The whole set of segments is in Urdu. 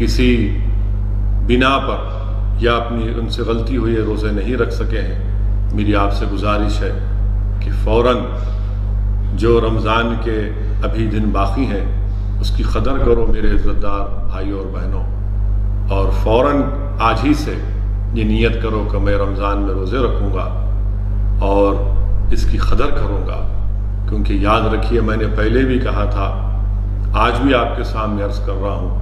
کسی بنا پر یا اپنی ان سے غلطی ہوئی ہے روزے نہیں رکھ سکے ہیں، میری آپ سے گزارش ہے کہ فوراً جو رمضان کے ابھی دن باقی ہیں اس کی قدر کرو میرے عزت دار بھائیوں اور بہنوں، اور فوراً آج ہی سے یہ نیت کرو کہ میں رمضان میں روزے رکھوں گا اور اس کی قدر کروں گا، کیونکہ یاد رکھیے میں نے پہلے بھی کہا تھا، آج بھی آپ کے سامنے عرض کر رہا ہوں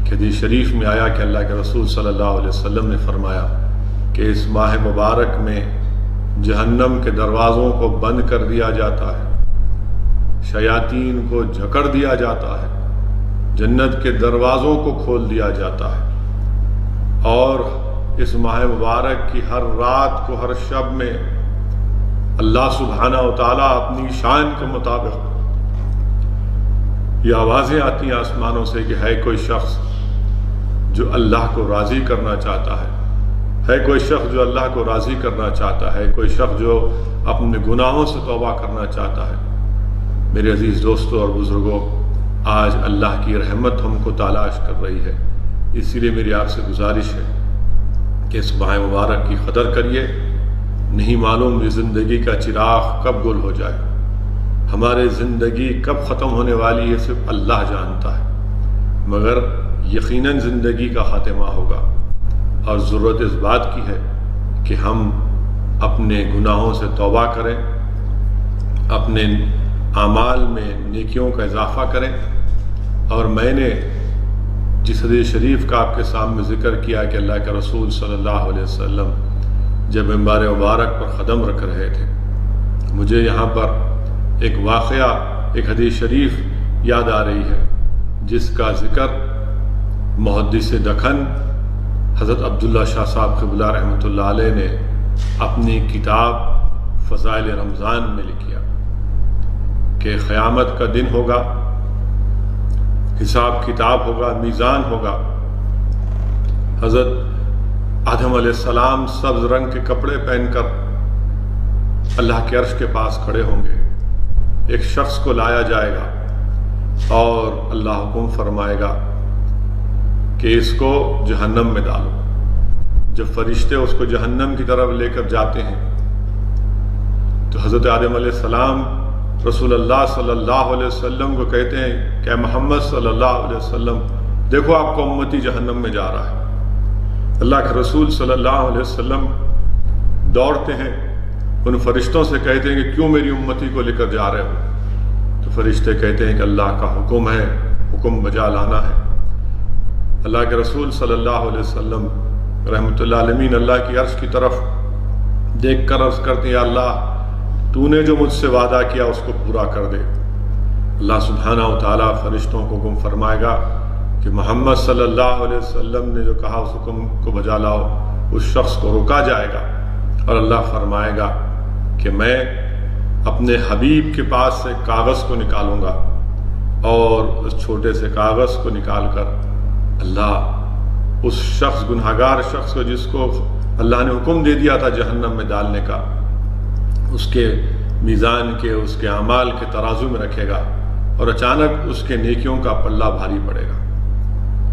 کہ حدیث شریف میں آیا کہ اللہ کے رسول صلی اللہ علیہ وسلم نے فرمایا کہ اس ماہ مبارک میں جہنم کے دروازوں کو بند کر دیا جاتا ہے، شیاطین کو جھکڑ دیا جاتا ہے، جنت کے دروازوں کو کھول دیا جاتا ہے، اور اس ماہ مبارک کی ہر رات کو، ہر شب میں اللہ سبحانہ و تعالیٰ اپنی شان کے مطابق یہ آوازیں آتی ہیں آسمانوں سے کہ ہے کوئی شخص جو اللہ کو راضی کرنا چاہتا ہے کوئی شخص جو اللہ کو راضی کرنا چاہتا ہے، کوئی شخص جو اپنے گناہوں سے توبہ کرنا چاہتا ہے۔ میرے عزیز دوستوں اور بزرگوں، آج اللہ کی رحمت ہم کو تلاش کر رہی ہے، اسی لیے میری آپ سے گزارش ہے کہ اس ماہ مبارک کی قدر کریے۔ نہیں معلوم یہ زندگی کا چراغ کب گل ہو جائے، ہمارے زندگی کب ختم ہونے والی ہے صرف اللہ جانتا ہے، مگر یقیناً زندگی کا خاتمہ ہوگا، اور ضرورت اس بات کی ہے کہ ہم اپنے گناہوں سے توبہ کریں، اپنے اعمال میں نیکیوں کا اضافہ کریں۔ اور میں نے جس حدیث شریف کا آپ کے سامنے ذکر کیا کہ اللہ کے رسول صلی اللہ علیہ وسلم جب منبر مبارک پر قدم رکھ رہے تھے، مجھے یہاں پر ایک واقعہ، ایک حدیث شریف یاد آ رہی ہے جس کا ذکر محدث دکن حضرت عبداللہ شاہ صاحب قبلہ رحمۃ اللہ علیہ نے اپنی کتاب فضائل رمضان میں لکھا کہ قیامت کا دن ہوگا، حساب کتاب ہوگا، میزان ہوگا، حضرت آدم علیہ السلام سبز رنگ کے کپڑے پہن کر اللہ کے عرش کے پاس کھڑے ہوں گے، ایک شخص کو لایا جائے گا اور اللہ حکم فرمائے گا کہ اس کو جہنم میں ڈالو۔ جب فرشتے اس کو جہنم کی طرف لے کر جاتے ہیں تو حضرت آدم علیہ السلام رسول اللہ صلی اللہ علیہ وسلم کو کہتے ہیں کہ محمد صلی اللہ علیہ وسلم دیکھو آپ کو امتی جہنم میں جا رہا ہے۔ اللہ کے رسول صلی اللہ علیہ وسلم دوڑتے ہیں، ان فرشتوں سے کہتے ہیں کہ کیوں میری امتی کو لے کر جا رہے ہو؟ تو فرشتے کہتے ہیں کہ اللہ کا حکم ہے، حکم بجا لانا ہے۔ اللہ کے رسول صلی اللہ علیہ وسلم رحمۃ اللہ علیہ اللہ کی عرش کی طرف دیکھ کر عرض کرتے ہیں یا اللہ تو نے جو مجھ سے وعدہ کیا اس کو پورا کر دے۔ اللہ سبحانہ و تعالیٰ فرشتوں کو حکم فرمائے گا کہ محمد صلی اللہ علیہ وسلم نے جو کہا اس حکم کو بجا لاؤ۔ اس شخص کو روکا جائے گا اور اللہ فرمائے گا کہ میں اپنے حبیب کے پاس سے کاغذ کو نکالوں گا، اور اس چھوٹے سے کاغذ کو نکال کر اللہ اس شخص، گنہگار شخص کو جس کو اللہ نے حکم دے دیا تھا جہنم میں ڈالنے کا، اس کے میزان کے، اس کے اعمال کے ترازو میں رکھے گا، اور اچانک اس کے نیکیوں کا پلہ بھاری پڑے گا،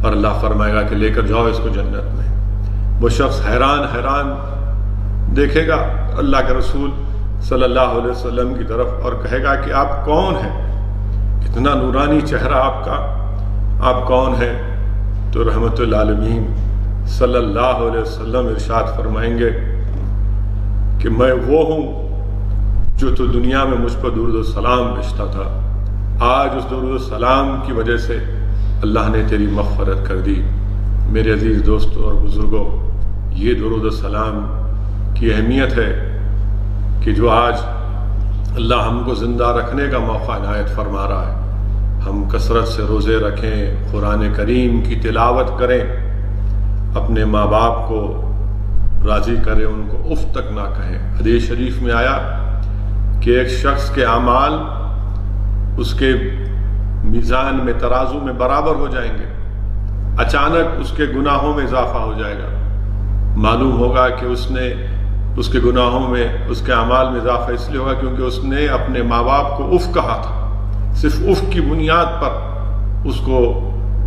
اور اللہ فرمائے گا کہ لے کر جاؤ اس کو جنت میں۔ وہ شخص حیران دیکھے گا اللہ کے رسول صلی اللہ علیہ وسلم کی طرف اور کہے گا کہ آپ کون ہیں؟ اتنا نورانی چہرہ آپ کا، آپ کون ہیں؟ تو رحمت للعالمین صلی اللہ علیہ وسلم ارشاد فرمائیں گے کہ میں وہ ہوں جو تو دنیا میں مجھ پر درود و سلام بھیجتا تھا، آج اس درود و سلام کی وجہ سے اللہ نے تیری مغفرت کر دی۔ میرے عزیز دوستوں اور بزرگوں، یہ درود و سلام کی اہمیت ہے کہ جو آج اللہ ہم کو زندہ رکھنے کا موقع عنایت فرما رہا ہے۔ ہم کثرت سے روزے رکھیں، قرآن کریم کی تلاوت کریں، اپنے ماں باپ کو راضی کریں، ان کو اف تک نہ کہیں۔ حدیث شریف میں آیا کہ ایک شخص کے اعمال اس کے میزان میں، ترازو میں برابر ہو جائیں گے، اچانک اس کے گناہوں میں اضافہ ہو جائے گا۔ معلوم ہوگا کہ اس کے گناہوں میں، اس کے اعمال میں اضافہ اس لیے ہوگا کیونکہ اس نے اپنے ماں باپ کو اف کہا تھا، صرف اف کی بنیاد پر اس کو